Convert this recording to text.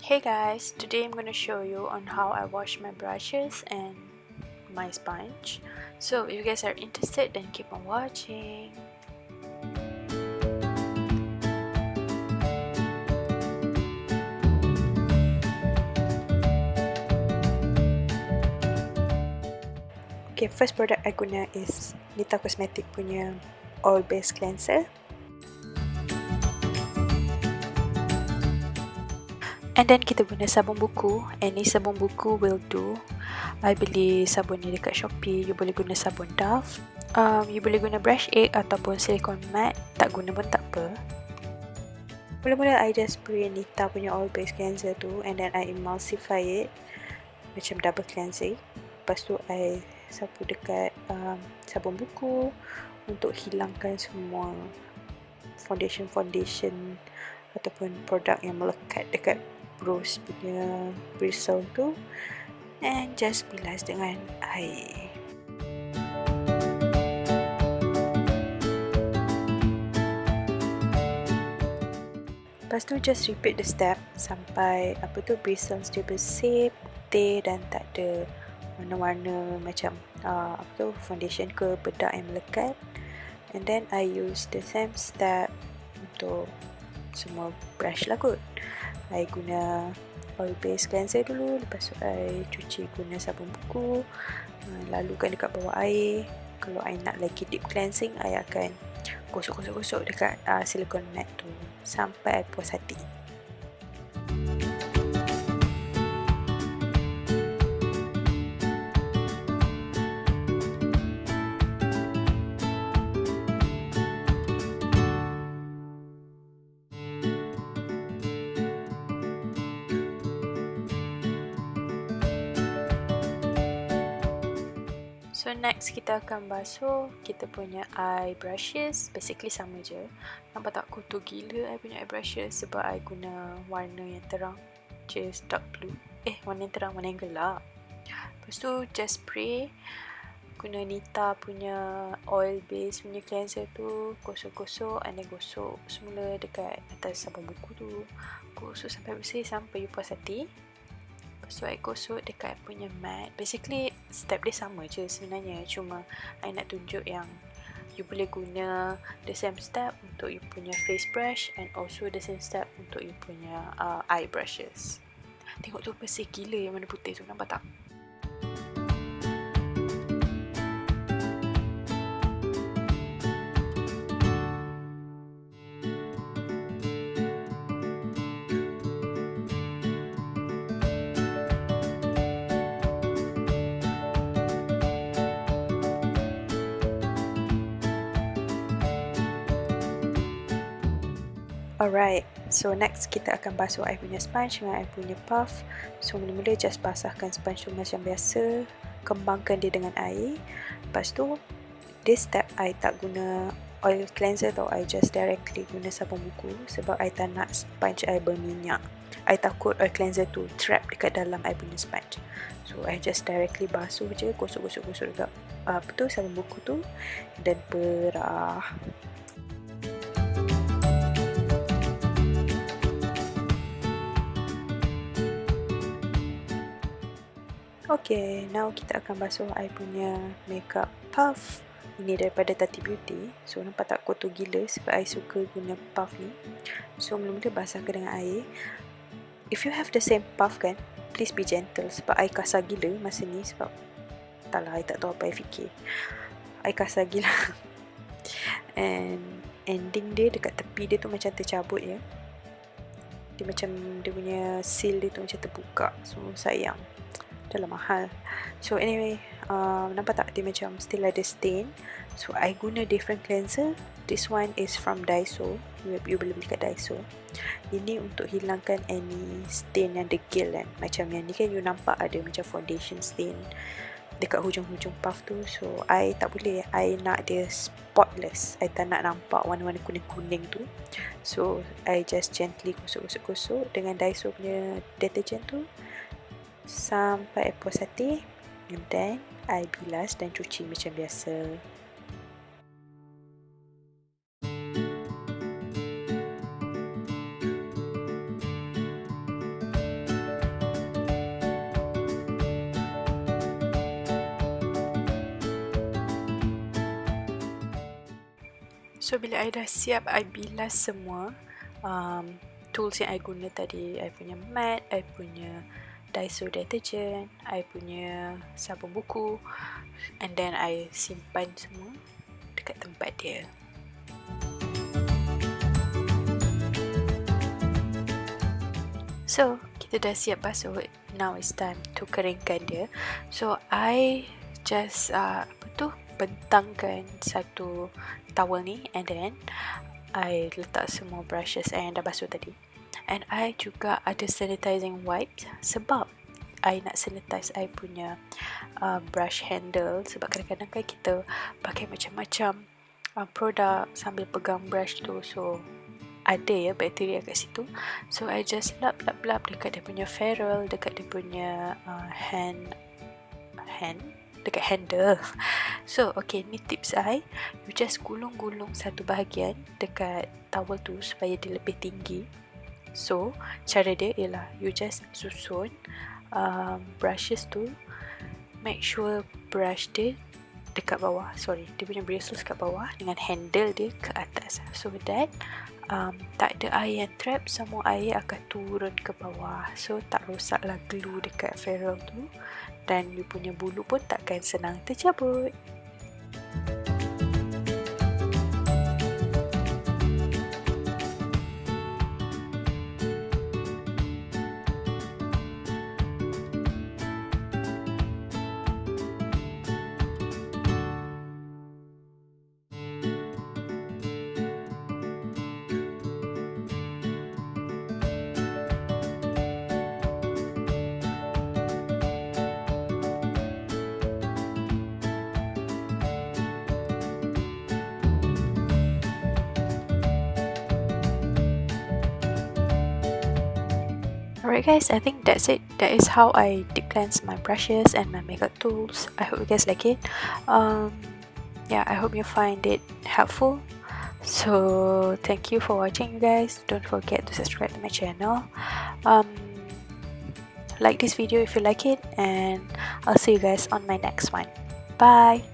Hey guys, today I'm going to show you on how I wash my brushes and my sponge. So if you guys are interested, then keep on watching. Okay, first product I guna is Nita Cosmetic punya oil based cleanser. And then kita guna sabun buku. Any sabun buku will do. I beli sabun ni dekat Shopee. You boleh guna sabun Dove. You boleh guna brush egg ataupun silicone matte. Tak guna pun tak apa. Mula-mula I just spray Nita punya oil based cleanser tu, and then I emulsify it macam double cleansing. Lepas tu I sapu dekat sabun buku untuk hilangkan semua foundation ataupun produk yang melekat dekat brush punya bristle tu, and just bilas dengan air. Lepas tu just repeat the step sampai bristles dia bersih, putih dan tak ada warna-warna macam foundation ke bedak yang melekat. And then I use the same step untuk semua brush lah kot. I guna oil based cleanser dulu, lepas tu I cuci guna sabun buku, lalukan dekat bawah air. Kalau I nak lagi deep cleansing, I akan gosok dekat silicone matte tu sampai I puas hati. So next kita akan basuh kita punya eye brushes. Basically sama je. Nampak tak kotor gila I punya eye brushes sebab I guna warna yang terang, just dark blue. Warna yang terang, warna yang gelap. Lepas tu just spray guna Nita punya oil base punya cleanser tu, gosok-gosok and then gosok semula dekat atas sabun buku tu. Gosok sampai bersih sampai you puas hati. So I gosok dekat punya mat. Basically step dia sama je sebenarnya, cuma I nak tunjuk yang you boleh guna the same step untuk you punya face brush and also the same step untuk you punya eye brushes. Tengok tu bersih gila yang mana putih tu, nampak tak? Alright, so next kita akan basuh I punya sponge dengan I punya puff. So mula-mula just basahkan sponge tu macam biasa, kembangkan dia dengan air. Lepas tu this step I tak guna oil cleanser tau, I just directly guna sabun buku sebab I tak nak sponge I berminyak. I takut oil cleanser tu trap dekat dalam I punya sponge. So I just directly basuh je, gosok dekat sabun buku tu dan perah. Okay, now kita akan basuh I punya makeup puff. Ini daripada Tati Beauty. So nampak tak kotor gila sebab I suka guna puff ni. So mula-mula basahkan dengan air. If you have the same puff kan, please be gentle sebab I kasar gila masa ni sebab taklah I tak tahu apa I fikir. I kasar gila. And ending dia dekat tepi dia tu macam tercabut ya. Dia macam dia punya seal dia tu macam terbuka. So sayang. Dah mahal. So anyway, nampak tak dia macam still ada stain. So I guna different cleanser. This one is from Daiso. You boleh beli kat Daiso. Ini untuk hilangkan any stain yang degil kan. Macam yang ni kan you nampak ada macam foundation stain dekat hujung-hujung puff tu. So I tak boleh, I nak dia spotless. I tak nak nampak warna-warna kuning-kuning tu. So I just gently gosok dengan Daiso punya detergent tu sampai puas hati, and then I bilas dan cuci macam biasa. So bila I dah siap, I bilas semua tools yang I guna tadi. I punya mat, I punya Daiso detergent, I punya sabun buku, and then I simpan semua dekat tempat dia. So kita dah siap basuh. Now it's time to keringkan dia. So I just bentangkan satu towel ni, and then I letak semua brushes yang dah basuh tadi. And I juga ada sanitizing wipes sebab I nak sanitize I punya brush handle, sebab kadang-kadang kan kita pakai macam-macam produk sambil pegang brush tu, so ada ya bakteria kat situ. So I just lap dekat dia punya ferrule, dekat dia punya hand dekat handle. So okay, ni tips I. You just gulung-gulung satu bahagian dekat towel tu supaya dia lebih tinggi. So cara dia ialah you just susun brushes tu, make sure brush dia dekat bawah, dia punya bristles kat bawah dengan handle dia ke atas, so that tak ada air yang trap, semua air akan turun ke bawah, so tak rosaklah glue dekat ferrule tu, dan you punya bulu pun takkan senang tercabut. Alright guys, I think that's it. That is how I deep cleanse my brushes and my makeup tools. I hope you guys like it. Yeah, I hope you find it helpful. So thank you for watching, you guys. Don't forget to subscribe to my channel. Like this video if you like it, and I'll see you guys on my next one. Bye.